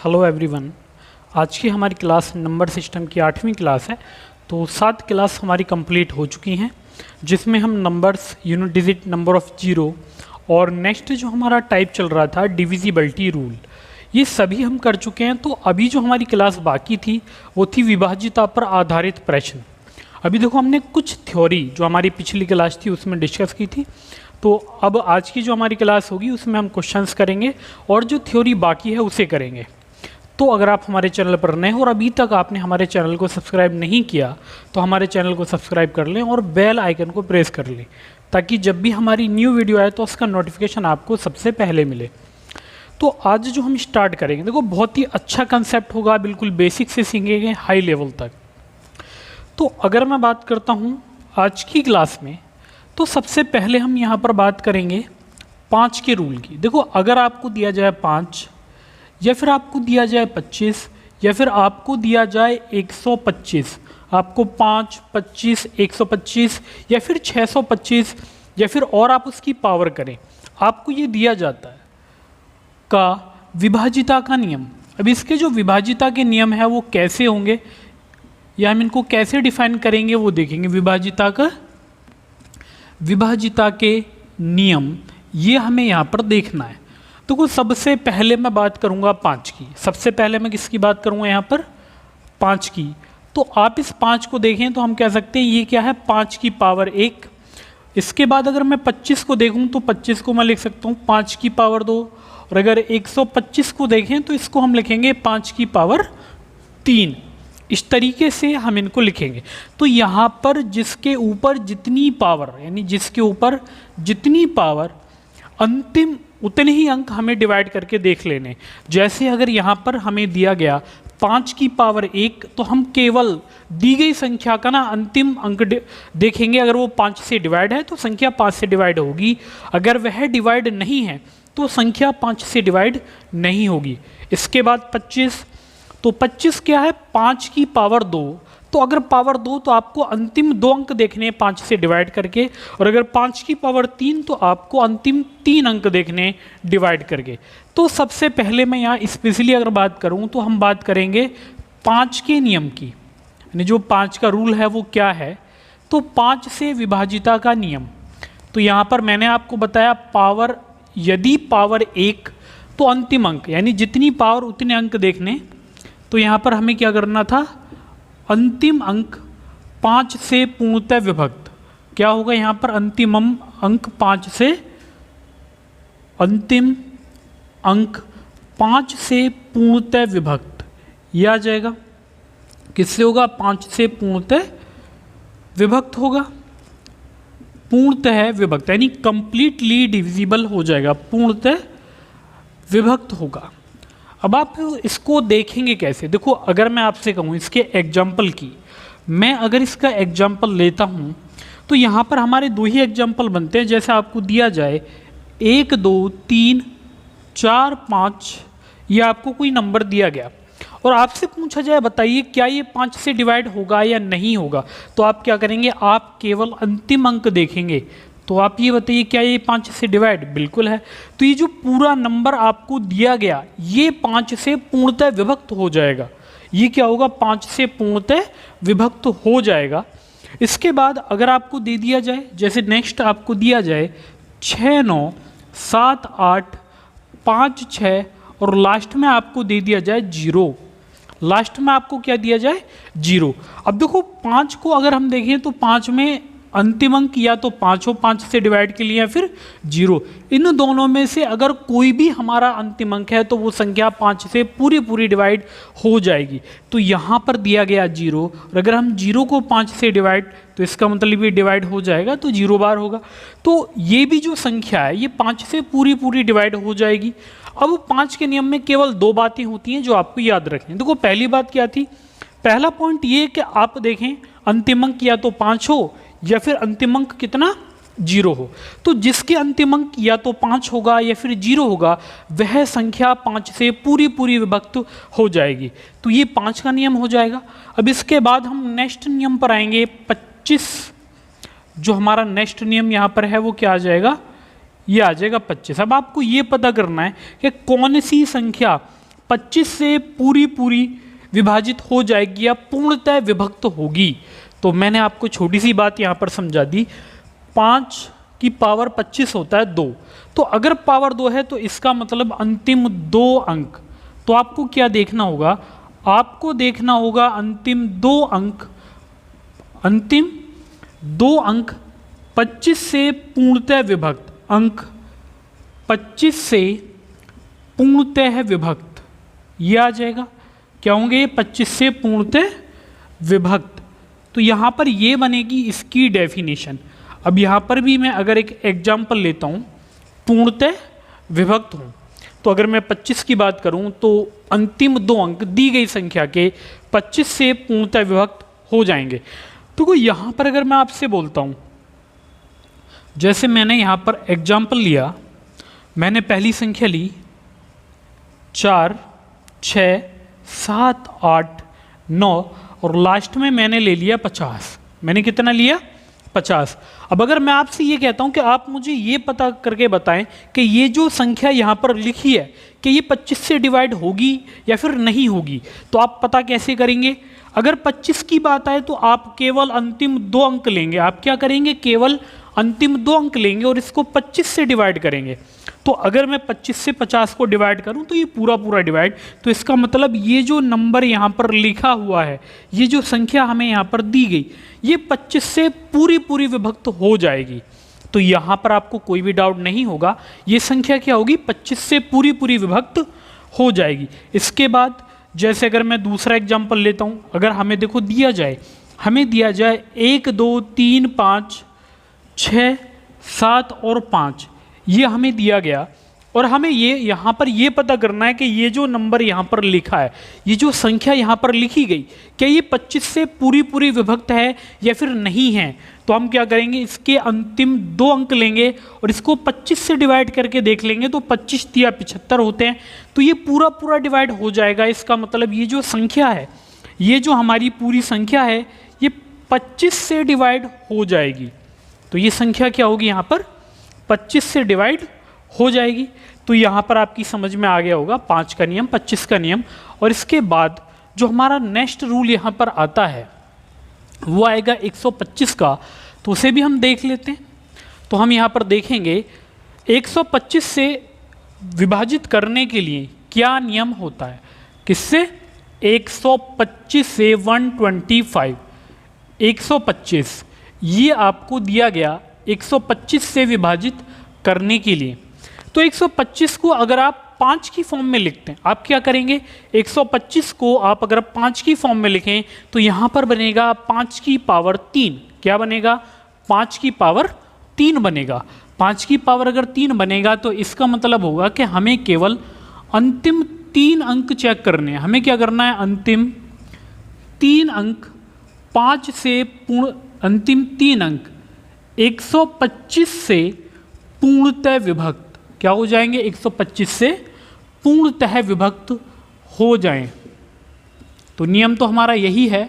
Hello everyone. आज की हमारी क्लास नंबर सिस्टम की 8वीं क्लास है। तो 7 क्लास हमारी कंप्लीट हो चुकी हैं, जिसमें हम numbers, unit digit, number of zero और नेक्स्ट जो हमारा टाइप चल रहा था डिविजिबिलिटी रूल, ये सभी हम कर चुके हैं। तो अभी जो हमारी क्लास बाकी थी वो थी विभाज्यता पर आधारित प्रश्न। अभी देखो हमने कुछ थ्योरी जो हमारी पिछली क्लास थी उसमें डिस्कस की थी। तो अब आज की जो हमारी क्लास होगी उसमें हम क्वेश्चंस करेंगे और जो थ्योरी बाकी है उसे करेंगे। तो अगर आप हमारे चैनल पर नए हो और अभी तक आपने हमारे चैनल को सब्सक्राइब नहीं किया तो हमारे चैनल को सब्सक्राइब कर लें और बेल आइकन को प्रेस कर लें, ताकि जब भी हमारी न्यू वीडियो आए तो उसका नोटिफिकेशन आपको सबसे पहले मिले। तो आज जो हम स्टार्ट करेंगे, देखो बहुत ही अच्छा कंसेप्ट होगा, बिल्कुल बेसिक से सीखेंगे हाई लेवल तक। तो अगर मैं बात करता हूँ आज की क्लास में, तो सबसे पहले हम यहाँ पर बात करेंगे 5 के रूल की। देखो अगर आपको दिया जाए 5 या फिर आपको दिया जाए 25 या फिर आपको दिया जाए 125, आपको 5, 25, 125 या फिर 625 या फिर और आप उसकी पावर करें, आपको ये दिया जाता है का विभाज्यता का नियम। अब इसके जो विभाज्यता के नियम है वो कैसे होंगे या हम इनको कैसे डिफाइन करेंगे वो देखेंगे। विभाज्यता के नियम ये हमें यहाँ पर देखना है। तो कुछ सबसे पहले मैं बात करूँगा 5 की। सबसे पहले मैं किसकी बात करूँगा यहाँ पर? 5 की। तो आप इस 5 को देखें तो हम कह सकते हैं ये क्या है, 5 की पावर 1। इसके बाद अगर मैं 25 को देखूँ तो 25 को मैं लिख सकता हूँ 5 की पावर 2। और अगर 125 को देखें तो इसको हम लिखेंगे 5 की पावर 3। इस तरीके से हम इनको लिखेंगे। तो यहाँ पर जिसके ऊपर जितनी पावर, यानी जिसके ऊपर जितनी पावर, अंतिम उतने ही अंक हमें डिवाइड करके देख लेने। जैसे अगर यहाँ पर हमें दिया गया 5 की पावर 1, तो हम केवल दी गई संख्या का ना अंतिम अंक देखेंगे। अगर वो 5 से डिवाइड है तो संख्या 5 से डिवाइड होगी, अगर वह डिवाइड नहीं है तो संख्या 5 से डिवाइड नहीं होगी। इसके बाद 25, तो 25 क्या है, 5 की पावर 2। तो अगर पावर 2 तो आपको अंतिम 2 अंक देखने 5 से डिवाइड करके, और अगर 5 की पावर 3 तो आपको अंतिम 3 अंक देखने डिवाइड करके। तो सबसे पहले मैं यहाँ स्पेशली अगर बात करूँ तो हम बात करेंगे 5 के नियम की, यानी जो 5 का रूल है वो क्या है। तो 5 से विभाज्यता का नियम, तो यहाँ पर मैंने आपको बताया पावर, यदि पावर 1 तो अंतिम अंक, यानी जितनी पावर उतने अंक देखने। तो यहाँ पर हमें क्या करना था, अंतिम अंक 5 से पूर्णतः विभक्त। क्या होगा यहाँ पर, अंतिम अंक 5 से, अंतिम अंक 5 से पूर्णतः विभक्त, यह आ जाएगा। किससे होगा, 5 से पूर्णतः विभक्त होगा। पूर्णतः विभक्त यानी कंप्लीटली डिविजिबल हो जाएगा, पूर्णतः विभक्त होगा। अब आप इसको देखेंगे कैसे? देखो अगर मैं आपसे कहूँ इसके एग्जाम्पल की, मैं अगर इसका एग्जाम्पल लेता हूँ तो यहाँ पर हमारे 2 ही एग्जाम्पल बनते हैं। जैसे आपको दिया जाए 1, 2, 3, 4, 5, ये आपको कोई नंबर दिया गया और आपसे पूछा जाए बताइए क्या ये 5 से डिवाइड होगा या नहीं होगा, तो आप क्या करेंगे, आप केवल अंतिम अंक देखेंगे। तो आप ये बताइए क्या ये 5 से डिवाइड? बिल्कुल है। तो ये जो पूरा नंबर आपको दिया गया ये 5 से पूर्णतः विभक्त हो जाएगा। ये क्या होगा, 5 से पूर्णतः विभक्त हो जाएगा। इसके बाद अगर आपको दे दिया जाए, जैसे नेक्स्ट आपको दिया जाए 6, 9, 7, 8, 5, 6 और लास्ट में आपको दे दिया जाए 0। लास्ट में आपको क्या दिया जाए, 0। अब देखो 5 को अगर हम देखें तो 5 में अंतिम अंक या तो 5 हो, 5 से डिवाइड के लिए, या फिर 0। इन दोनों में से अगर कोई भी हमारा अंतिम अंक है तो वो संख्या 5 से पूरी डिवाइड हो जाएगी। तो यहाँ पर दिया गया 0, और अगर हम 0 को 5 से डिवाइड, तो इसका मतलब ये डिवाइड हो जाएगा, तो 0 बार होगा। तो ये भी जो संख्या है ये 5 से पूरी डिवाइड हो जाएगी। अब 5 के नियम में केवल 2 बातें होती हैं जो आपको याद रखनी। देखो पहली बात क्या थी, पहला पॉइंट ये कि आप देखें अंतिम अंक या तो 5 हो या फिर अंतिम अंक कितना, 0 हो। तो जिसके अंतिम अंक या तो 5 होगा या फिर 0 होगा वह संख्या 5 से पूरी विभक्त हो जाएगी। तो ये 5 का नियम हो जाएगा। अब इसके बाद हम नेक्स्ट नियम पर आएंगे 25। जो हमारा नेक्स्ट नियम यहाँ पर है वो क्या आ जाएगा, ये आ जाएगा 25। अब आपको ये पता करना है कि कौन सी संख्या 25 से पूरी पूरी विभाजित हो जाएगी या पूर्णतः विभक्त होगी। तो मैंने आपको छोटी सी बात यहाँ पर समझा दी, 5 की पावर 25 होता है 2, तो अगर पावर 2 है तो इसका मतलब अंतिम 2 अंक, तो आपको क्या देखना होगा, आपको देखना होगा अंतिम 2 अंक 25 से पूर्णतः विभक्त, अंक 25 से पूर्णतः विभक्त, ये आ जाएगा। क्या होंगे ये 25 से पूर्णतः विभक्त। तो यहाँ पर ये बनेगी इसकी डेफिनेशन। अब यहाँ पर भी मैं अगर एक एग्जाम्पल लेता हूँ, पूर्णतः विभक्त हूँ, तो अगर मैं 25 की बात करूँ तो अंतिम 2 अंक दी गई संख्या के 25 से पूर्णतः विभक्त हो जाएंगे। तो यहाँ पर अगर मैं आपसे बोलता हूँ, जैसे मैंने यहाँ पर एग्जाम्पल लिया, मैंने पहली संख्या ली 4, 6, 7, 8, 9 और लास्ट में मैंने ले लिया 50। मैंने कितना लिया? 50। अब अगर मैं आपसे ये कहता हूँ कि आप मुझे ये पता करके बताएं कि ये जो संख्या यहाँ पर लिखी है कि ये 25 से डिवाइड होगी या फिर नहीं होगी, तो आप पता कैसे करेंगे? अगर 25 की बात आए तो आप केवल अंतिम 2 अंक लेंगे। आप क्या करेंगे? केवल अंतिम 2 अंक लेंगे और इसको 25 से डिवाइड करेंगे। तो अगर मैं 25 से 50 को डिवाइड करूं तो ये पूरा पूरा डिवाइड, तो इसका मतलब ये जो नंबर यहाँ पर लिखा हुआ है, ये जो संख्या हमें यहाँ पर दी गई, ये 25 से पूरी पूरी विभक्त हो जाएगी। तो यहाँ पर आपको कोई भी डाउट नहीं होगा, ये संख्या क्या होगी? 25 से पूरी पूरी विभक्त हो जाएगी। इसके बाद जैसे अगर मैं दूसरा एग्जाम्पल लेता हूँ, अगर हमें देखो दिया जाए 1, 2, 3, 5, 6, 7 और 5, ये हमें दिया गया और हमें ये यहाँ पर ये पता करना है कि ये जो नंबर यहाँ पर लिखा है, ये जो संख्या यहाँ पर लिखी गई, क्या ये 25 से पूरी पूरी विभक्त है या फिर नहीं है। तो हम क्या करेंगे? इसके अंतिम 2 अंक लेंगे और इसको 25 से डिवाइड करके देख लेंगे, तो 25 या 75 होते हैं, तो ये पूरा पूरा डिवाइड हो जाएगा। इसका मतलब ये जो संख्या है, ये जो हमारी पूरी संख्या है, ये 25 से डिवाइड हो जाएगी। तो ये संख्या क्या होगी? यहाँ पर 25 से डिवाइड हो जाएगी। तो यहाँ पर आपकी समझ में आ गया होगा 5 का नियम, 25 का नियम। और इसके बाद जो हमारा नेक्स्ट रूल यहाँ पर आता है वो आएगा 125 का, तो उसे भी हम देख लेते हैं। तो हम यहाँ पर देखेंगे 125 से विभाजित करने के लिए क्या नियम होता है। किससे? 125 से 125, 125 ये आपको दिया गया 125 से विभाजित करने के लिए। तो 125 को अगर आप 5 की फॉर्म में लिखते हैं, आप क्या करेंगे? 125 को आप अगर 5 की फॉर्म में लिखें तो यहाँ पर बनेगा 5 की पावर 3। क्या बनेगा? 5 की पावर 3 बनेगा। 5 की पावर अगर 3 बनेगा तो इसका मतलब होगा कि हमें केवल अंतिम 3 अंक चेक करने हैं। हमें क्या करना है? अंतिम 3 अंक 5 से अंतिम 3 अंक 125 से पूर्णतः विभक्त क्या हो जाएंगे? 125 से पूर्णतः विभक्त हो जाएं। तो नियम तो हमारा यही है।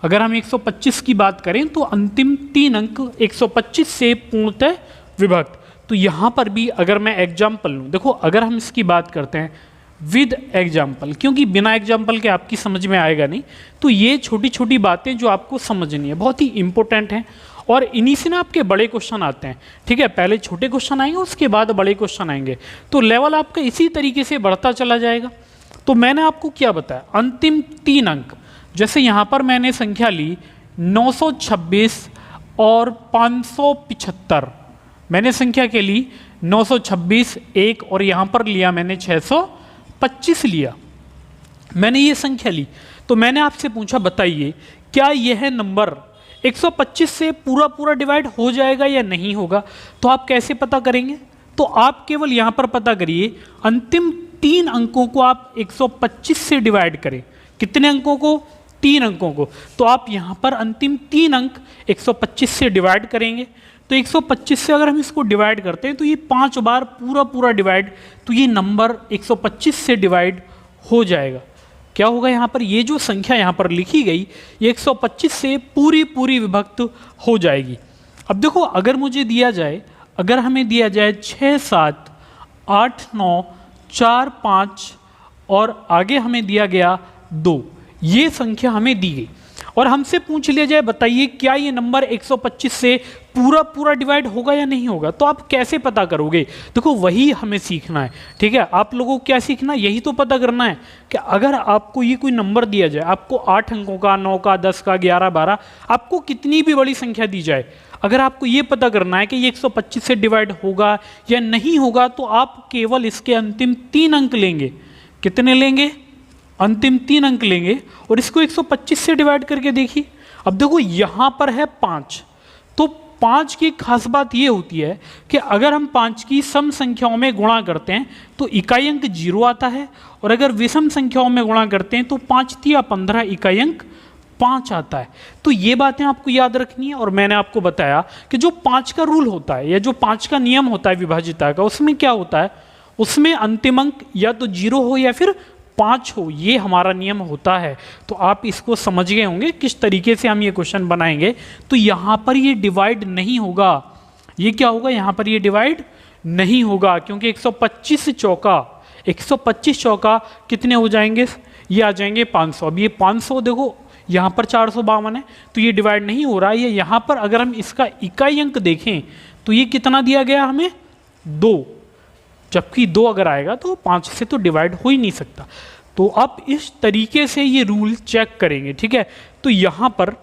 अगर हम 125 की बात करें तो अंतिम 3 अंक 125 से पूर्णतः विभक्त। तो यहाँ पर भी अगर मैं एग्जाम्पल लूँ, देखो अगर हम इसकी बात करते हैं विद एग्जाम्पल, क्योंकि बिना एग्जाम्पल के आपकी समझ में आएगा नहीं, तो ये छोटी छोटी बातें जो आपको समझनी है बहुत ही इंपॉर्टेंट हैं और इन्हीं से ना आपके बड़े क्वेश्चन आते हैं। ठीक है, पहले छोटे क्वेश्चन आएंगे, उसके बाद बड़े क्वेश्चन आएंगे, तो लेवल आपका इसी तरीके से बढ़ता चला जाएगा। तो मैंने आपको क्या बताया? अंतिम 3 अंक, जैसे यहाँ पर मैंने संख्या ली 926 और 575, मैंने संख्या के ली 926 एक और यहाँ पर लिया मैंने 625 लिया, मैंने ये संख्या ली। तो मैंने आपसे पूछा बताइए क्या यह नंबर 125 से पूरा पूरा डिवाइड हो जाएगा या नहीं होगा। तो आप कैसे पता करेंगे? तो आप केवल यहाँ पर पता करिए अंतिम 3 अंकों को आप 125 से डिवाइड करें। कितने अंकों को? 3 अंकों को। तो आप यहाँ पर अंतिम 3 अंक 125 से डिवाइड करेंगे। तो 125 से अगर हम इसको डिवाइड करते हैं तो ये 5 बार पूरा पूरा डिवाइड, तो ये नंबर 125 से डिवाइड हो जाएगा। क्या होगा यहाँ पर? ये जो संख्या यहाँ पर लिखी गई ये 125 से पूरी पूरी विभक्त हो जाएगी। अब देखो अगर मुझे दिया जाए, अगर हमें दिया जाए 6, 7, 8, 9, 4, 5 और आगे हमें दिया गया 2, ये संख्या हमें दी गई और हमसे पूछ लिया जाए बताइए क्या ये नंबर 125 से पूरा पूरा डिवाइड होगा या नहीं होगा, तो आप कैसे पता करोगे? देखो वही हमें सीखना है, ठीक है। आप लोगों को क्या सीखना है, यही तो पता करना है कि अगर आपको ये कोई नंबर दिया जाए, आपको 8 अंकों का, 9 का, 10 का, 11, 12, आपको कितनी भी बड़ी संख्या दी जाए, अगर आपको ये पता करना है कि ये 125 से डिवाइड होगा या नहीं होगा, तो आप केवल इसके अंतिम 3 अंक लेंगे। कितने लेंगे? अंतिम 3 अंक लेंगे और इसको 125 से डिवाइड करके देखिए। अब देखो यहां पर है 5, तो 5 की खास बात ये होती है कि अगर हम 5 की सम संख्याओं में गुणा करते हैं तो इकाई अंक 0 आता है, और अगर विषम संख्याओं में गुणा करते हैं तो 5 तिया 15 इकाई अंक 5 आता है। तो ये बातें आपको याद रखनी है। और मैंने आपको बताया कि जो 5 का रूल होता है या जो 5 का नियम होता है विभाजिता का, उसमें क्या होता है, उसमें अंतिम अंक या तो 0 हो या फिर 5 हो, ये हमारा नियम होता है। तो आप इसको समझ गए होंगे किस तरीके से हम ये क्वेश्चन बनाएंगे। तो यहां पर ये डिवाइड नहीं होगा, ये क्या होगा, यहां पर ये डिवाइड नहीं होगा, क्योंकि 125 चौका कितने हो जाएंगे, ये आ जाएंगे 500। अब ये 500 देखो यहां पर 452 है, तो ये डिवाइड नहीं हो रहा है। ये यहां पर अगर हम इसका इकाई अंक देखें तो ये कितना दिया गया हमें, 2, जबकि 2 अगर आएगा तो 5 से तो डिवाइड हो ही नहीं सकता। तो आप इस तरीके से ये रूल चेक करेंगे, ठीक है। तो यहां पर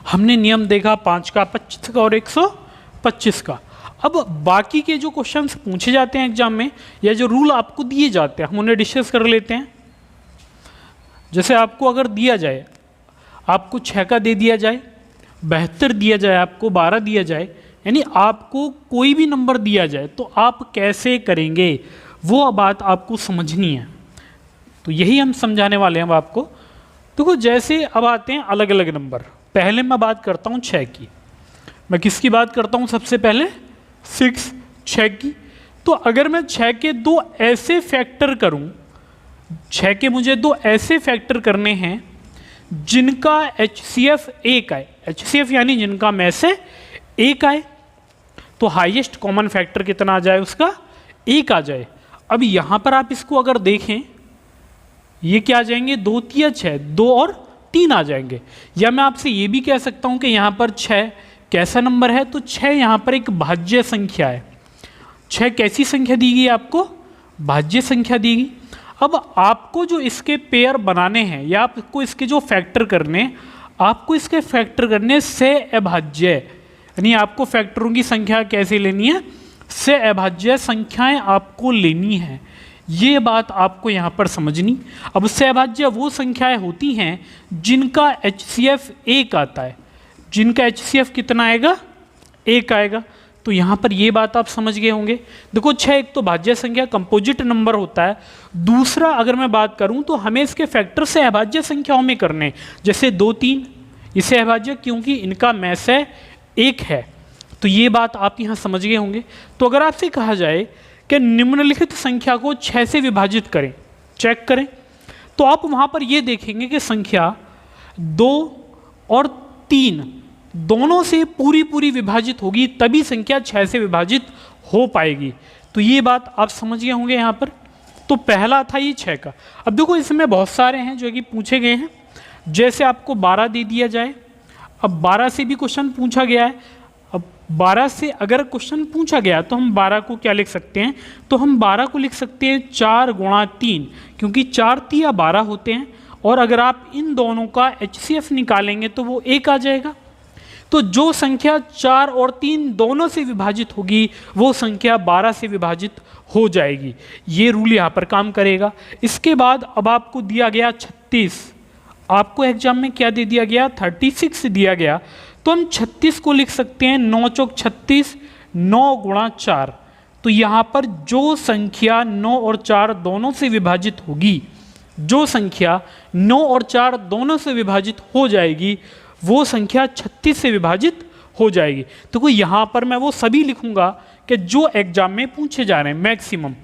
हमने नियम देखा 5 का, 25 का और 125 का। अब बाकी के जो क्वेश्चंस पूछे जाते हैं एग्जाम में या जो रूल आपको दिए जाते हैं हम उन्हें डिस्कस कर लेते हैं। जैसे आपको अगर दिया जाए, आपको 6 का दे दिया जाए, 72 दिया जाए, आपको 12 दिया जाए, यानी आपको कोई भी नंबर दिया जाए तो आप कैसे करेंगे, वो बात आपको समझनी है। तो यही हम समझाने वाले हैं अब आपको। देखो जैसे अब आते हैं अलग अलग नंबर। पहले मैं बात करता हूँ 6 की। मैं किसकी बात करता हूँ सबसे पहले, 6 की। तो अगर मैं 6 के 2 ऐसे फैक्टर करूँ, 6 के मुझे 2 ऐसे फैक्टर करने हैं जिनका HCF 1 आए, HCF यानी जिनका में से 1 आए, तो हाईएस्ट कॉमन फैक्टर कितना आ जाए, उसका 1 आ जाए। अब यहां पर आप इसको अगर देखें, ये क्या आ जाएंगे, 2 तिया 6, 2 और 3 आ जाएंगे। या मैं आपसे ये भी कह सकता हूं कि यहां पर 6 कैसा नंबर है, तो 6 यहां पर एक भाज्य संख्या है। 6 कैसी संख्या दी गई आपको, भाज्य संख्या दी गई। अब आपको जो इसके पेयर बनाने हैं या आपको इसके जो फैक्टर करने, आपको इसके फैक्टर करने से अभाज्य, यानी आपको फैक्टरों की संख्या कैसे लेनी है, से अभाज्य संख्याएं आपको लेनी है। ये बात आपको यहाँ पर समझनी। अब से अभाज्य वो संख्याएं होती हैं जिनका HCF 1 आता है, जिनका HCF कितना आएगा, 1 आएगा। तो यहाँ पर ये बात आप समझ गए होंगे। देखो 6 एक तो भाज्य संख्या कंपोजिट नंबर होता है, दूसरा अगर मैं बात करूँ तो हमें इसके फैक्टर से अभाज्य संख्याओं में करने, जैसे 2, 3 इसे अभाज्य क्योंकि इनका में से 1 है। तो ये बात आप यहाँ समझ गए होंगे। तो अगर आपसे कहा जाए कि निम्नलिखित संख्या को 6 से विभाजित करें, चेक करें, तो आप वहाँ पर ये देखेंगे कि संख्या 2 और 3 दोनों से पूरी विभाजित होगी, तभी संख्या 6 से विभाजित हो पाएगी। तो ये बात आप समझ गए होंगे यहाँ पर। तो पहला था ये 6 का। अब देखो इसमें बहुत सारे हैं जो कि पूछे गए हैं। जैसे आपको 12 दे दिया जाए, अब 12 से भी क्वेश्चन पूछा गया है। अब 12 से अगर क्वेश्चन पूछा गया तो हम 12 को क्या लिख सकते हैं, तो हम 12 को लिख सकते हैं 4 गुणा 3, क्योंकि 4 तिया 12 होते हैं। और अगर आप इन दोनों का HCF निकालेंगे तो वो 1 आ जाएगा। तो जो संख्या 4 और 3 दोनों से विभाजित होगी वो संख्या 12 से विभाजित हो जाएगी। ये रूल यहाँ पर काम करेगा। इसके बाद अब आपको दिया गया 36, आपको एग्जाम में क्या दे दिया गया, 36 दिया गया। तो हम 36 को लिख सकते हैं 9 चौक 36, 9 गुणा 4। तो यहाँ पर जो संख्या 9 और 4 दोनों से विभाजित होगी, जो संख्या 9 और 4 दोनों से विभाजित हो जाएगी, वो संख्या 36 से विभाजित हो जाएगी। तो कोई यहाँ पर मैं वो सभी लिखूंगा कि जो एग्जाम में पूछे जा रहे हैं मैक्सिमम।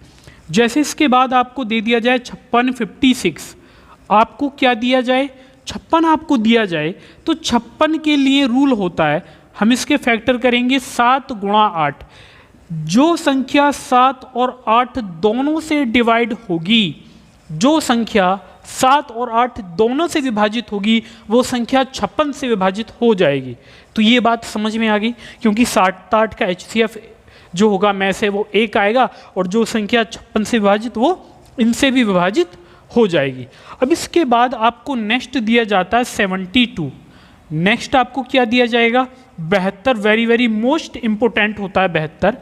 जैसे इसके बाद आपको दे दिया जाए 56, 56, आपको क्या दिया जाए, 56 आपको दिया जाए, तो 56 के लिए रूल होता है, हम इसके फैक्टर करेंगे 7 गुणा 8। जो संख्या 7 और 8 दोनों से डिवाइड होगी जो संख्या 7 और 8 दोनों से विभाजित होगी वो संख्या 56 से विभाजित हो जाएगी। तो ये बात समझ में आ गई, क्योंकि 7-8 का HCF जो होगा में से वो 1 आएगा, और जो संख्या 56 से विभाजित वो इनसे भी विभाजित हो जाएगी। अब इसके बाद आपको नेक्स्ट दिया जाता है 72। नेक्स्ट आपको क्या दिया जाएगा? 72। वेरी वेरी मोस्ट इंपोर्टेंट होता है 72।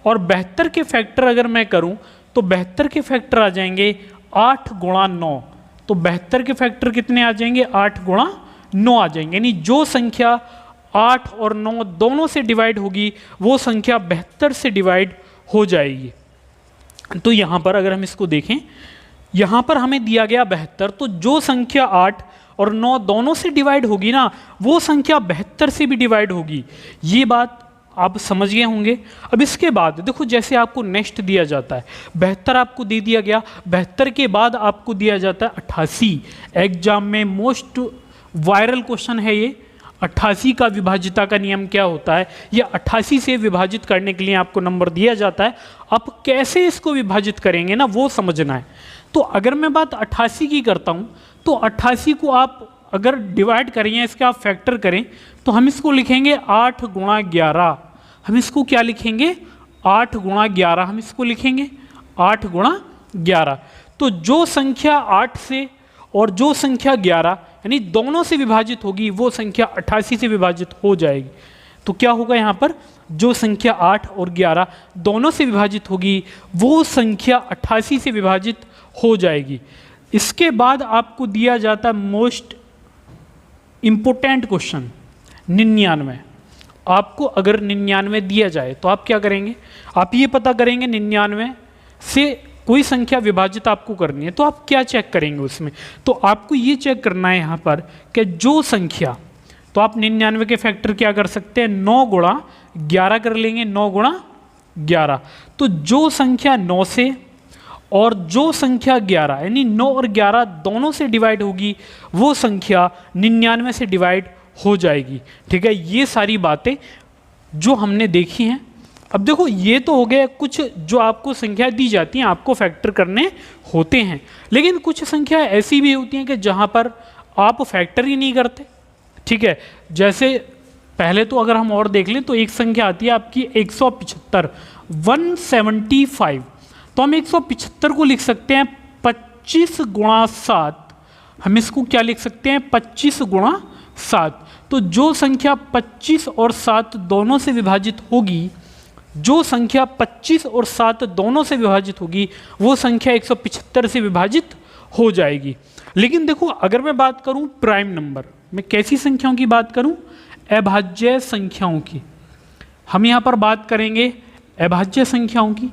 और 72 के फैक्टर अगर मैं करूं तो 72 के फैक्टर आ जाएंगे 8 गुणा 9। तो 72 के फैक्टर कितने आ जाएंगे? 8 गुणा 9 आ जाएंगे। यानी जो संख्या 8 और 9 दोनों से डिवाइड होगी वो संख्या 72 से डिवाइड हो जाएगी। तो यहाँ पर अगर हम इसको देखें, यहाँ पर हमें दिया गया 72, तो जो संख्या 8 और 9 दोनों से डिवाइड होगी ना वो संख्या 72 से भी डिवाइड होगी। ये बात आप समझ गए होंगे। अब इसके बाद देखो, जैसे आपको नेक्स्ट दिया जाता है 72 आपको दे दिया गया, 72 के बाद आपको दिया जाता है 88। एग्जाम में मोस्ट वायरल क्वेश्चन है ये। 88 का विभाजिता का नियम क्या होता है? ये 88 से विभाजित करने के लिए आपको नंबर दिया जाता है। आप कैसे इसको विभाजित करेंगे ना वो समझना है। तो अगर मैं बात 88 की करता हूँ तो 88 को आप अगर डिवाइड करें या इसके आप फैक्टर करें तो हम इसको लिखेंगे 8 गुणा 11। हम इसको क्या लिखेंगे? 8 गुणा 11 हम इसको लिखेंगे 8 गुणा 11। तो जो संख्या 8 से और जो संख्या 11 यानी दोनों से विभाजित होगी वो संख्या 88 से विभाजित हो जाएगी। तो क्या होगा यहाँ पर? जो संख्या 8 और 11 दोनों से विभाजित होगी वो संख्या 88 से विभाजित हो जाएगी। इसके बाद आपको दिया जाता है मोस्ट इंपोर्टेंट क्वेश्चन 99। आपको अगर 99 दिया जाए तो आप क्या करेंगे? आप ये पता करेंगे 99 से कोई संख्या विभाजित आपको करनी है, तो आप क्या चेक करेंगे उसमें? तो आपको ये चेक करना है यहाँ पर कि जो संख्या, तो आप 99 के फैक्टर क्या कर सकते हैं? 9 गुणा 11 कर लेंगे, 9 गुणा 11। तो जो संख्या 9 से और जो संख्या 11 यानी 9 और 11 दोनों से डिवाइड होगी वो संख्या 99 से डिवाइड हो जाएगी। ठीक है, ये सारी बातें जो हमने देखी हैं। अब देखो, ये तो हो गया कुछ जो आपको संख्या दी जाती हैं, आपको फैक्टर करने होते हैं। लेकिन कुछ संख्या ऐसी भी होती हैं कि जहाँ पर आप फैक्टर ही नहीं करते। ठीक है, जैसे पहले तो अगर हम और देख लें तो एक संख्या आती है आपकी 175, 175। तो हम 175 को लिख सकते हैं 25 गुणा 7। हम इसको क्या लिख सकते हैं? 25 गुणा 7। तो जो संख्या 25 और 7 दोनों से विभाजित होगी, जो संख्या 25 और 7 दोनों से विभाजित होगी वो संख्या 175 से विभाजित हो जाएगी। लेकिन देखो, अगर मैं बात करूं प्राइम नंबर, मैं कैसी संख्याओं की बात करूं? अभाज्य संख्याओं की। हम यहां पर बात करेंगे अभाज्य संख्याओं की।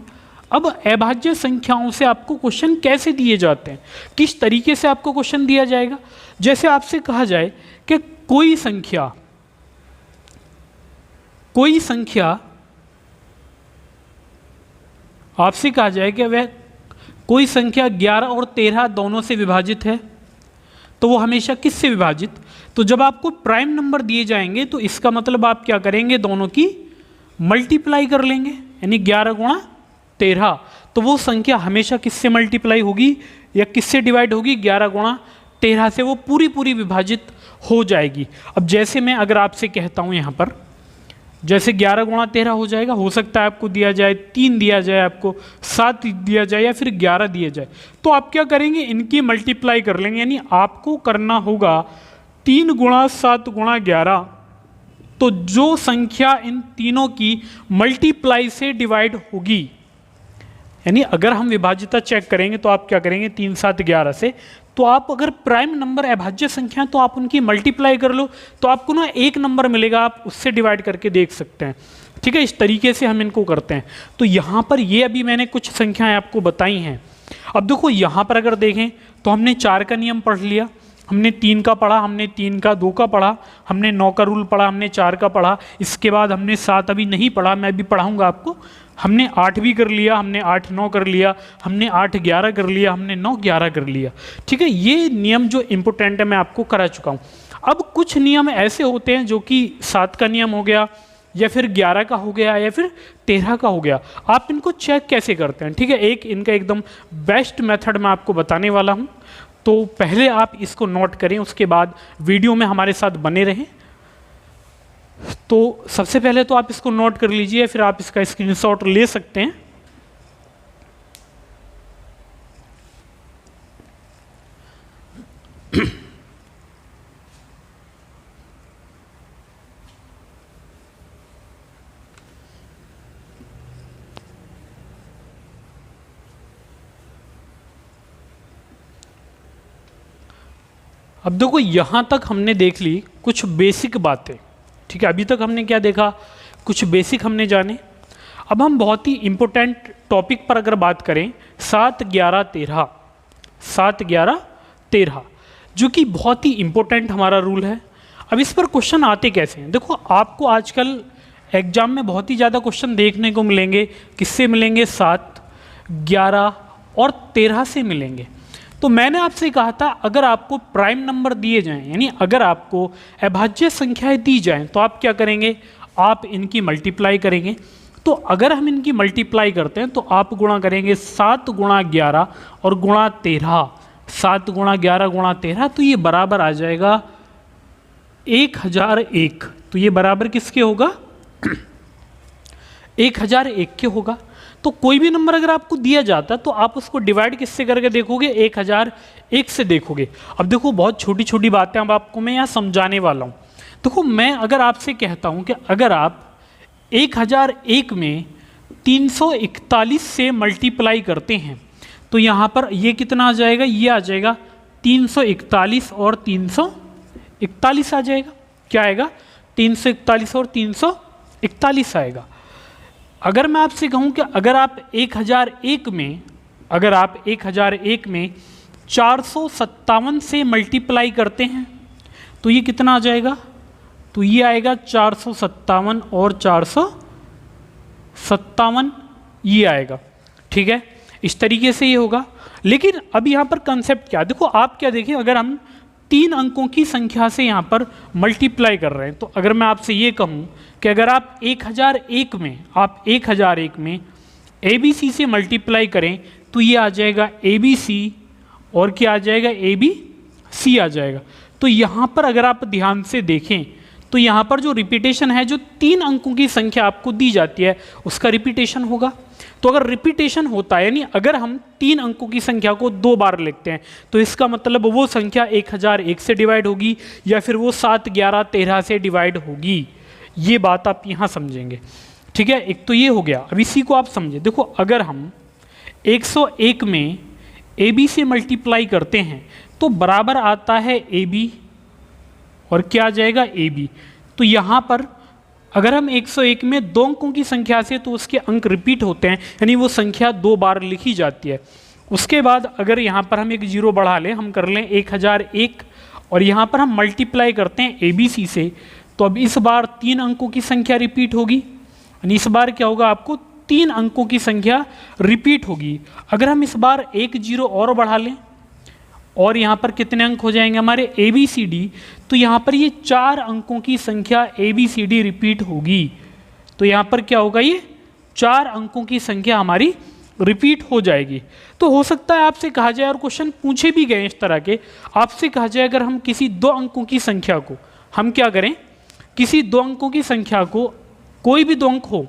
अब अभाज्य संख्याओं से आपको क्वेश्चन कैसे दिए जाते हैं, किस तरीके से आपको क्वेश्चन दिया जाएगा? जैसे आपसे कहा जाए कि कोई संख्या आपसे कहा जाए कि वह कोई संख्या 11 और 13 दोनों से विभाजित है, तो वो हमेशा किस से विभाजित? तो जब आपको प्राइम नंबर दिए जाएंगे तो इसका मतलब आप क्या करेंगे? दोनों की मल्टीप्लाई कर लेंगे, यानी 11 गुणा 13। तो वो संख्या हमेशा किससे मल्टीप्लाई होगी या किससे डिवाइड होगी? 11 गुणा 13 से वो पूरी विभाजित हो जाएगी। अब जैसे मैं अगर आपसे कहता हूँ यहाँ पर, जैसे 11 गुणा 13 हो जाएगा, हो सकता है आपको दिया जाए 3 दिया जाए, आपको 7 दिया जाए या फिर 11 दिया जाए, तो आप क्या करेंगे? इनकी मल्टीप्लाई कर लेंगे। यानी आपको करना होगा 3 गुणा 7 गुणा 11। तो जो संख्या इन तीनों की मल्टीप्लाई से डिवाइड होगी, यानी अगर हम विभाजिता चेक करेंगे तो आप क्या करेंगे? 3 7 11 से। तो आप अगर प्राइम नंबर अभाज्य संख्या तो आप उनकी मल्टीप्लाई कर लो, तो आपको ना एक नंबर मिलेगा, आप उससे डिवाइड करके देख सकते हैं। ठीक है, इस तरीके से हम इनको करते हैं। तो यहाँ पर ये अभी मैंने कुछ संख्याएं आपको बताई हैं। अब देखो, यहाँ पर अगर देखें तो हमने 4 का नियम पढ़ लिया, हमने 3 का पढ़ा, हमने 3 का 2 का पढ़ा, हमने 9 का रूल पढ़ा, हमने 4 का पढ़ा। इसके बाद हमने 7 अभी नहीं पढ़ा, मैं अभी पढ़ाऊँगा आपको। हमने 8 भी कर लिया, हमने 8 9 कर लिया, हमने 8 11 कर लिया, हमने 9 11 कर लिया। ठीक है, ये नियम जो इम्पोर्टेंट है मैं आपको करा चुका हूँ। अब कुछ नियम ऐसे होते हैं जो कि 7 का नियम हो गया या फिर 11 का हो गया या फिर 13 का हो गया। आप इनको चेक कैसे करते हैं, ठीक है, एक इनका एकदम बेस्ट मेथड मैं आपको बताने वाला हूँ। तो पहले आप इसको नोट करें, उसके बाद वीडियो में हमारे साथ बने रहें। तो सबसे पहले तो आप इसको नोट कर लीजिए, फिर आप इसका स्क्रीनशॉट ले सकते हैं। अब देखो यहाँ तक हमने देख ली कुछ बेसिक बातें, ठीक है, अभी तक हमने क्या देखा, कुछ बेसिक हमने जाने। अब हम बहुत ही इम्पोर्टेंट टॉपिक पर अगर बात करें, 7, 11, 13, 7, 11, 13, जो कि बहुत ही इम्पोर्टेंट हमारा रूल है। अब इस पर क्वेश्चन आते कैसे हैं, देखो आपको आजकल एग्जाम में बहुत ही ज़्यादा क्वेश्चन देखने को मिलेंगे। किससे मिलेंगे, 7, 11 और 13 से मिलेंगे। तो मैंने आपसे कहा था अगर आपको प्राइम नंबर दिए जाएं, यानी अगर आपको अभाज्य संख्याएं दी जाएं, तो आप क्या करेंगे, आप इनकी मल्टीप्लाई करेंगे। तो अगर हम इनकी मल्टीप्लाई करते हैं तो आप गुणा करेंगे 7 गुणा 11 और गुणा 13, 7 गुणा 11 गुणा 13, तो ये बराबर आ जाएगा 1001। तो ये बराबर किसके होगा, 1001 के होगा। तो कोई भी नंबर अगर आपको दिया जाता है तो आप उसको डिवाइड किससे करके देखोगे, 1001 से देखोगे। अब देखो बहुत छोटी छोटी बातें अब आपको मैं यहाँ समझाने वाला हूँ। देखो मैं अगर आपसे कहता हूँ कि अगर आप 1001 में 341 से मल्टीप्लाई करते हैं तो यहाँ पर ये कितना आ जाएगा, ये आ जाएगा 341 और 341 आ जाएगा। क्या आएगा, 341 और 341 आएगा। अगर मैं आपसे कहूं कि अगर आप 1001 में, अगर आप 1001 में 457 से मल्टीप्लाई करते हैं तो ये कितना आ जाएगा, तो ये आएगा 457 और 457 ये आएगा, ठीक है, इस तरीके से ये होगा। लेकिन अब यहाँ पर कंसेप्ट क्या, देखो आप क्या देखिए, अगर हम 3 अंकों की संख्या से यहाँ पर मल्टीप्लाई कर रहे हैं, तो अगर मैं आपसे ये कहूँ कि अगर आप 1001 में, आप 1001 में ABC से मल्टीप्लाई करें तो ये आ जाएगा ABC और क्या आ जाएगा, ABC आ जाएगा। तो यहाँ पर अगर आप ध्यान से देखें तो यहाँ पर जो रिपीटेशन है, जो 3 अंकों की संख्या आपको दी जाती है उसका रिपीटेशन होगा। तो अगर रिपीटेशन होता है, यानी अगर हम 3 अंकों की संख्या को 2 बार लिखते हैं तो इसका मतलब वो संख्या 1001 से डिवाइड होगी या फिर वो 7, 11, 13 से डिवाइड होगी। ये बात आप यहाँ समझेंगे, ठीक है। एक तो ये हो गया। अब इसी को आप समझे, देखो अगर हम 101 में AB से मल्टीप्लाई करते हैं तो बराबर आता है AB और क्या आ जाएगा, AB। तो यहाँ पर अगर हम 101 में 2 अंकों की संख्या से, तो उसके अंक रिपीट होते हैं, यानी वो संख्या 2 बार लिखी जाती है। उसके बाद अगर यहाँ पर हम एक 0 बढ़ा लें, हम कर लें 1001 और यहाँ पर हम मल्टीप्लाई करते हैं ABC से, तो अब इस बार 3 अंकों की संख्या रिपीट होगी, यानी इस बार क्या होगा, आपको 3 अंकों की संख्या रिपीट होगी। अगर हम इस बार एक 0 और बढ़ा लें और यहाँ पर कितने अंक हो जाएंगे हमारे, ABCD, तो यहाँ पर ये 4 अंकों की संख्या ABCD रिपीट होगी। तो यहाँ पर क्या होगा, ये 4 अंकों की संख्या हमारी रिपीट हो जाएगी। तो हो सकता है आपसे कहा जाए, और क्वेश्चन पूछे भी गए इस तरह के, आपसे कहा जाए अगर हम किसी 2 अंकों की संख्या को, हम क्या करें, किसी 2 अंकों की संख्या को, कोई भी 2 अंक हो,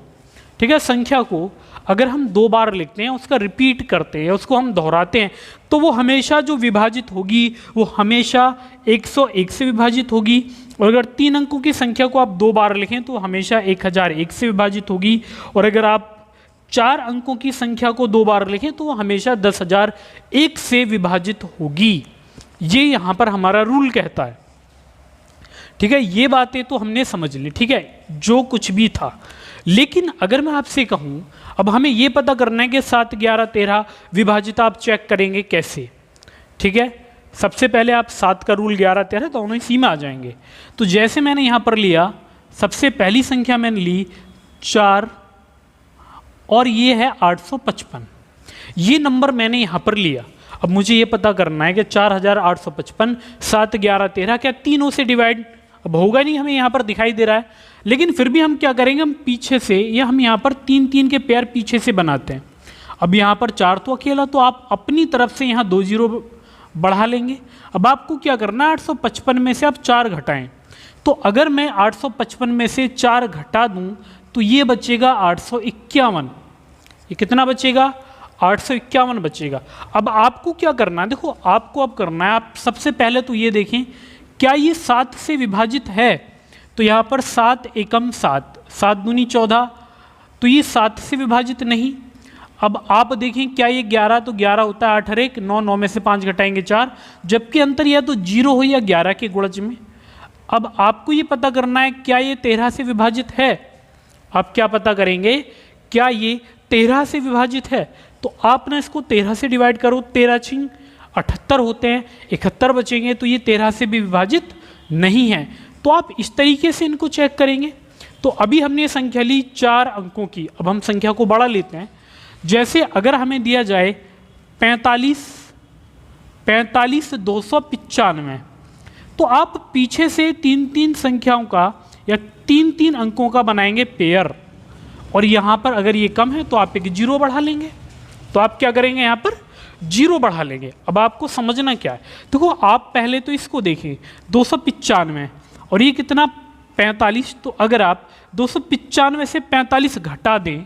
ठीक है, संख्या को अगर हम 2 बार लिखते हैं, उसका रिपीट करते हैं, उसको हम दोहराते हैं, तो वो हमेशा जो विभाजित होगी वो हमेशा 101 से विभाजित होगी। और अगर 3 अंकों की संख्या को आप 2 बार लिखें तो हमेशा 1001 से विभाजित होगी। और अगर आप 4 अंकों की संख्या को 2 बार लिखें तो वो हमेशा 10001 से विभाजित होगी। ये यहाँ पर हमारा रूल कहता है, ठीक है। ये बातें तो हमने समझ ली, ठीक है, जो कुछ भी था। लेकिन अगर मैं आपसे कहूँ, अब हमें ये पता करना है कि 7, 11, 13 विभाजित आप चेक करेंगे कैसे, ठीक है। सबसे पहले आप 7 का रूल, 11, 13 दोनों इसी में आ जाएंगे। तो जैसे मैंने यहाँ पर लिया, सबसे पहली संख्या मैंने ली 4 और ये है 855, ये नंबर मैंने यहाँ पर लिया। अब मुझे ये पता करना है कि 4855, 7, 11, 13 क्या तीनों से डिवाइड, अब होगा नहीं, हमें यहाँ पर दिखाई दे रहा है। लेकिन फिर भी हम क्या करेंगे, हम पीछे से या हम यहाँ पर 3 3 के पेयर पीछे से बनाते हैं। अब यहाँ पर 4 तो अकेला, तो आप अपनी तरफ से यहाँ 2 जीरो बढ़ा लेंगे। अब आपको क्या करना है, 855 में से आप 4 घटाएं। तो अगर मैं 855 में से 4 घटा दूं तो ये बचेगा 851। ये कितना बचेगा, 851 बचेगा। अब आपको क्या करना है, देखो आपको अब करना है, आप सबसे पहले तो ये देखें क्या ये 7 से विभाजित है। तो यहाँ पर 7 एकम 7, 7 दूनी 14, तो ये 7 से विभाजित नहीं। अब आप देखें क्या ये 11, तो 11 होता है 8 और 1 9, 9 में से 5 घटाएंगे 4, जबकि अंतर या तो 0 हो या 11 के गुणज में। अब आपको ये पता करना है क्या ये 13 से विभाजित है। आप क्या पता करेंगे, क्या ये 13 से विभाजित है। तो आप ना इसको 13 से डिवाइड करो, 13 छिंग 78 होते हैं, 71 बचेंगे, तो ये 13 से भी विभाजित नहीं है। तो आप इस तरीके से इनको चेक करेंगे। तो अभी हमने संख्या ली 4 अंकों की, अब हम संख्या को बढ़ा लेते हैं। जैसे अगर हमें दिया जाए 45 295, तो आप पीछे से 3 3 संख्याओं का या 3 3 अंकों का बनाएंगे पेयर, और यहाँ पर अगर ये कम है तो आप एक 0 बढ़ा लेंगे। तो आप क्या करेंगे, यहाँ पर 0 बढ़ा लेंगे। अब आपको समझना क्या है, देखो आप पहले तो इसको देखें 295 और ये कितना 45, तो अगर आप 295 से 45 घटा दें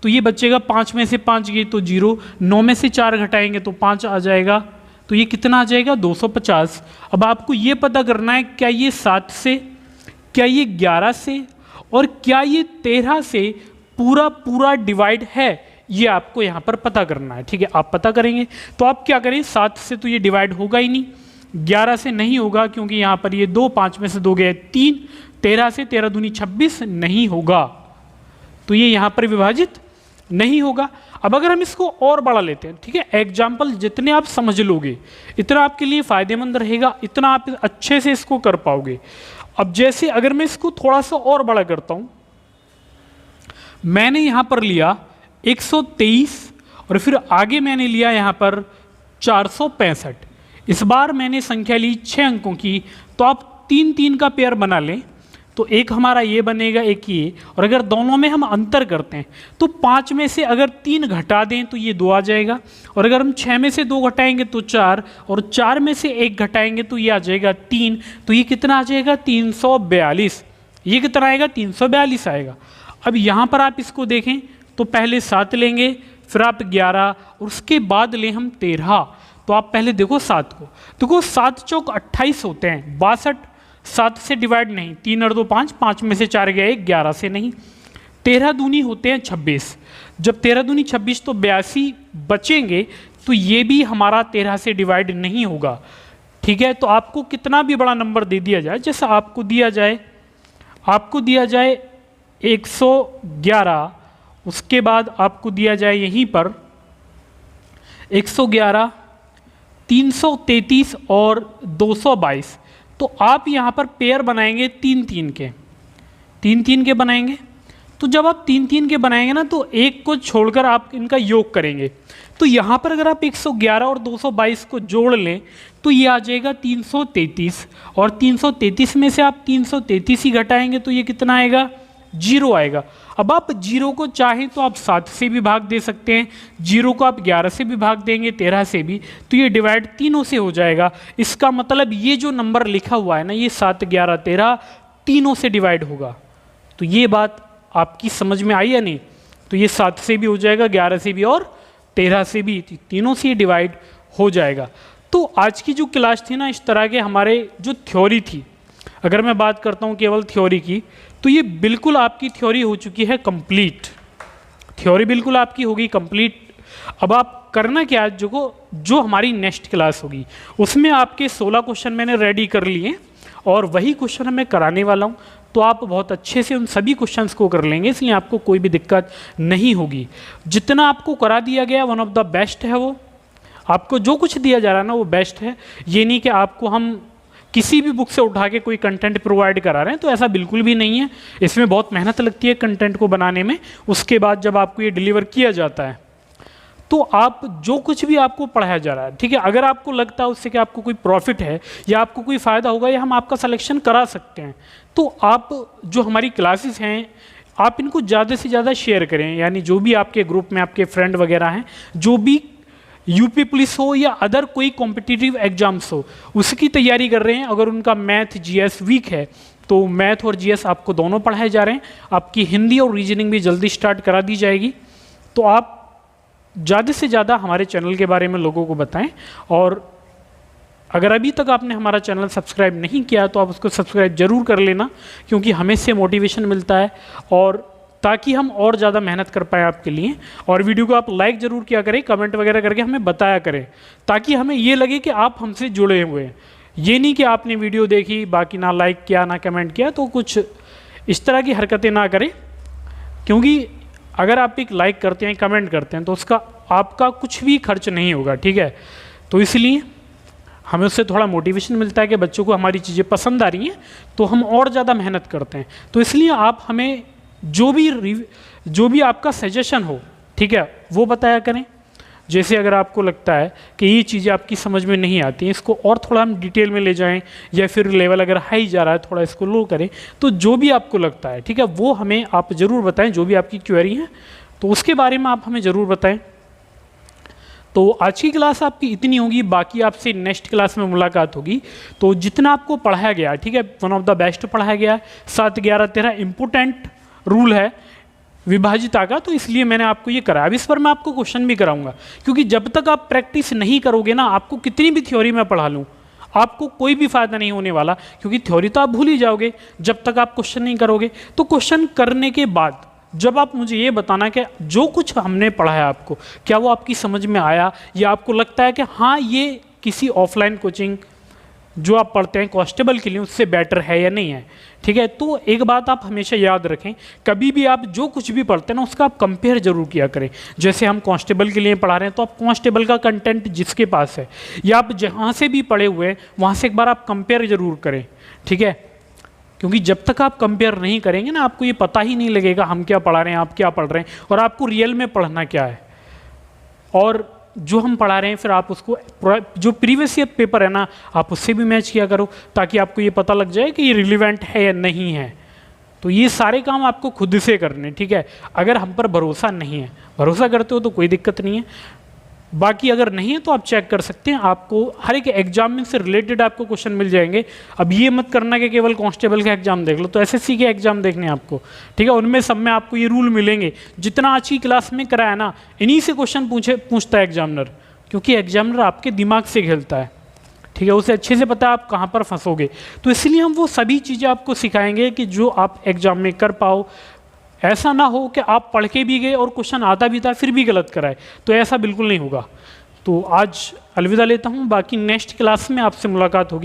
तो ये बचेगा 5 में से 5 गए तो 0, 9 में से 4 घटाएंगे तो 5 आ जाएगा, तो ये कितना आ जाएगा 250। अब आपको ये पता करना है क्या ये 7 से, क्या ये 11 से और क्या ये 13 से पूरा पूरा डिवाइड है, ये आपको यहाँ पर पता करना है। ठीक है, आप पता करेंगे। तो आप क्या करें, 7 से तो ये डिवाइड होगा ही नहीं, 11 से नहीं होगा क्योंकि यहाँ पर ये 2, 5 में से 2 गए 3, 13 से 13 दूनी 26 नहीं होगा, तो ये यहाँ पर विभाजित नहीं होगा। अब अगर हम इसको और बढ़ा लेते हैं, ठीक है, एग्जाम्पल जितने आप समझ लोगे इतना आपके लिए फायदेमंद रहेगा, इतना आप अच्छे से इसको कर पाओगे। अब जैसे अगर मैं इसको थोड़ा सा और बड़ा करता हूं, मैंने यहां पर लिया 123 और फिर आगे मैंने लिया यहां पर 465। इस बार मैंने संख्या ली 6 अंकों की, तो आप 3 3 का पेयर बना लें, तो एक हमारा ये बनेगा, एक ये, और अगर दोनों में हम अंतर करते हैं तो 5 में से अगर 3 घटा दें तो ये 2 आ जाएगा, और अगर हम 6 में से 2 घटाएंगे तो 4, और 4 में से 1 घटाएंगे तो ये आ जाएगा 3, तो ये कितना आ जाएगा 342। ये कितना आएगा 342 आएगा। अब यहाँ पर आप इसको देखें तो पहले 7 लेंगे, फिर आप 11 और उसके बाद लें हम 13। तो आप पहले देखो 7 को, देखो 7 चौक 28 होते हैं, 62 7 से डिवाइड नहीं, 3 और 2 5, 5 में से 4 गए 11 से नहीं, 13 दूनी होते हैं 26, जब 13 दूनी 26 तो 82 बचेंगे, तो ये भी हमारा 13 से डिवाइड नहीं होगा। ठीक है, तो आपको कितना भी बड़ा नंबर दे दिया जाए, जैसा आपको दिया जाए 111, उसके बाद आपको दिया जाए यहीं पर 111, 333 और 222, तो आप यहाँ पर पेयर बनाएंगे 3 3 के बनाएंगे। तो जब आप 3 3 के बनाएंगे ना, तो एक को छोड़कर आप इनका योग करेंगे, तो यहाँ पर अगर आप 111 और 222 को जोड़ लें तो ये आ जाएगा 333, और 333 में से आप 333 ही घटाएंगे तो ये कितना आएगा 0 आएगा। अब आप 0 को चाहें तो आप 7 से भी भाग दे सकते हैं, 0 को आप 11 से भी भाग देंगे, 13 से भी, तो ये डिवाइड तीनों से हो जाएगा। इसका मतलब ये जो नंबर लिखा हुआ है ना, ये 7 11 13 तीनों से डिवाइड होगा। तो ये बात आपकी समझ में आई या नहीं? तो ये 7 से भी हो जाएगा, 11 से भी और 13 से भी, तीनों से डिवाइड हो जाएगा। तो आज की जो क्लास थी ना, इस तरह के हमारे जो थ्योरी थी, अगर मैं बात करता हूँ केवल थ्योरी की, तो ये बिल्कुल आपकी थ्योरी हो चुकी है कंप्लीट, थ्योरी बिल्कुल आपकी होगी कंप्लीट। अब आप करना क्या, जो हमारी नेक्स्ट क्लास होगी उसमें आपके 16 क्वेश्चन मैंने रेडी कर लिए और वही क्वेश्चन मैं कराने वाला हूँ, तो आप बहुत अच्छे से उन सभी क्वेश्चंस को कर लेंगे, इसलिए आपको कोई भी दिक्कत नहीं होगी। जितना आपको करा दिया गया वन ऑफ द बेस्ट है, वो आपको जो कुछ दिया जा रहा है ना वो बेस्ट है। ये नहीं कि आपको हम किसी भी बुक से उठा के कोई कंटेंट प्रोवाइड करा रहे हैं, तो ऐसा बिल्कुल भी नहीं है। इसमें बहुत मेहनत लगती है कंटेंट को बनाने में, उसके बाद जब आपको ये डिलीवर किया जाता है तो आप जो कुछ भी आपको पढ़ाया जा रहा है, ठीक है, अगर आपको लगता है उससे कि आपको कोई प्रॉफिट है या आपको कोई फ़ायदा होगा या हम आपका सिलेक्शन करा सकते हैं, तो आप जो हमारी क्लासेस हैं आप इनको ज़्यादा से ज़्यादा शेयर करें। यानी जो भी आपके ग्रुप में आपके फ्रेंड वगैरह हैं, जो भी यूपी पुलिस हो या अदर कोई कॉम्पिटिटिव एग्जाम्स हो उसकी तैयारी कर रहे हैं, अगर उनका मैथ जीएस वीक है तो मैथ और जीएस आपको दोनों पढ़ाए जा रहे हैं। आपकी हिंदी और रीजनिंग भी जल्दी स्टार्ट करा दी जाएगी। तो आप ज़्यादा से ज़्यादा हमारे चैनल के बारे में लोगों को बताएं, और अगर अभी तक आपने हमारा चैनल सब्सक्राइब नहीं किया तो आप उसको सब्सक्राइब जरूर कर लेना, क्योंकि हमें इससे मोटिवेशन मिलता है और ताकि हम और ज़्यादा मेहनत कर पाएँ आपके लिए। और वीडियो को आप लाइक ज़रूर किया करें, कमेंट वगैरह करके हमें बताया करें, ताकि हमें ये लगे कि आप हमसे जुड़े हुए हैं। ये नहीं कि आपने वीडियो देखी बाकी ना लाइक किया ना कमेंट किया, तो कुछ इस तरह की हरकतें ना करें, क्योंकि अगर आप एक लाइक करते हैं कमेंट करते हैं तो उसका आपका कुछ भी खर्च नहीं होगा, ठीक है। तो इसलिए हमें उससे थोड़ा मोटिवेशन मिलता है कि बच्चों को हमारी चीज़ें पसंद आ रही हैं, तो हम और ज़्यादा मेहनत करते हैं। तो इसलिए आप हमें जो भी आपका सजेशन हो, ठीक है, वो बताया करें। जैसे अगर आपको लगता है कि ये चीज़ें आपकी समझ में नहीं आती हैं, इसको और थोड़ा हम डिटेल में ले जाएं, या फिर लेवल अगर हाई जा रहा है थोड़ा इसको लो करें, तो जो भी आपको लगता है, ठीक है, वो हमें आप ज़रूर बताएं। जो भी आपकी क्वेरी है तो उसके बारे में आप हमें ज़रूर बताएं। तो आज की क्लास आपकी इतनी होगी, बाकी आपसे नेक्स्ट क्लास में मुलाकात होगी। तो जितना आपको पढ़ाया गया, ठीक है, वन ऑफ द बेस्ट पढ़ाया गया। 7, 11, 13 इंपॉर्टेंट रूल है विभाजिता का, तो इसलिए मैंने आपको ये करा। अब इस पर मैं आपको क्वेश्चन भी कराऊंगा, क्योंकि जब तक आप प्रैक्टिस नहीं करोगे ना, आपको कितनी भी थ्योरी में पढ़ा लूँ आपको कोई भी फायदा नहीं होने वाला, क्योंकि थ्योरी तो आप भूल ही जाओगे जब तक आप क्वेश्चन नहीं करोगे। तो क्वेश्चन करने के बाद जब आप मुझे ये बताना कि जो कुछ हमने पढ़ा है आपको, क्या वो आपकी समझ में आया, या आपको लगता है कि हाँ ये किसी ऑफलाइन कोचिंग जो आप पढ़ते हैं कांस्टेबल के लिए उससे बेटर है या नहीं है, ठीक है। तो एक बात आप हमेशा याद रखें, कभी भी आप जो कुछ भी पढ़ते हैं ना उसका आप कंपेयर जरूर किया करें। जैसे हम कांस्टेबल के लिए पढ़ा रहे हैं तो आप कांस्टेबल का कंटेंट जिसके पास है या आप जहाँ से भी पढ़े हुए हैं वहाँ से एक बार आप कंपेयर जरूर करें, ठीक है। क्योंकि जब तक आप कंपेयर नहीं करेंगे ना, आपको ये पता ही नहीं लगेगा हम क्या पढ़ा रहे हैं, आप क्या पढ़ रहे हैं, और आपको रियल में पढ़ना क्या है। और जो हम पढ़ा रहे हैं फिर आप उसको जो प्रीवियस ईयर पेपर है ना, आप उससे भी मैच किया करो, ताकि आपको ये पता लग जाए कि ये रिलेवेंट है या नहीं है। तो ये सारे काम आपको खुद से करने, ठीक है। अगर हम पर भरोसा नहीं है, भरोसा करते हो तो कोई दिक्कत नहीं है, बाकी अगर नहीं है तो आप चेक कर सकते हैं। आपको हर एक एग्जाम में से रिलेटेड आपको क्वेश्चन मिल जाएंगे। अब ये मत करना कि केवल कांस्टेबल का एग्जाम देख लो, तो एसएससी के एग्जाम देखने आपको, ठीक है, उनमें सब में आपको ये रूल मिलेंगे। जितना आज की क्लास में कराया ना, इन्हीं से क्वेश्चन पूछता है एग्जामिनर, क्योंकि एग्जामिनर आपके दिमाग से खेलता है, ठीक है, उसे अच्छे से पता है आप कहाँ पर फंसोगे। तो इसलिए हम वो सभी चीज़ें आपको सिखाएंगे कि जो आप एग्जाम में कर पाओ। ऐसा ना हो कि आप पढ़ के भी गए और क्वेश्चन आता भी था फिर भी गलत कराए, तो ऐसा बिल्कुल नहीं होगा। तो आज अलविदा लेता हूँ, बाकी नेक्स्ट क्लास में आपसे मुलाकात होगी।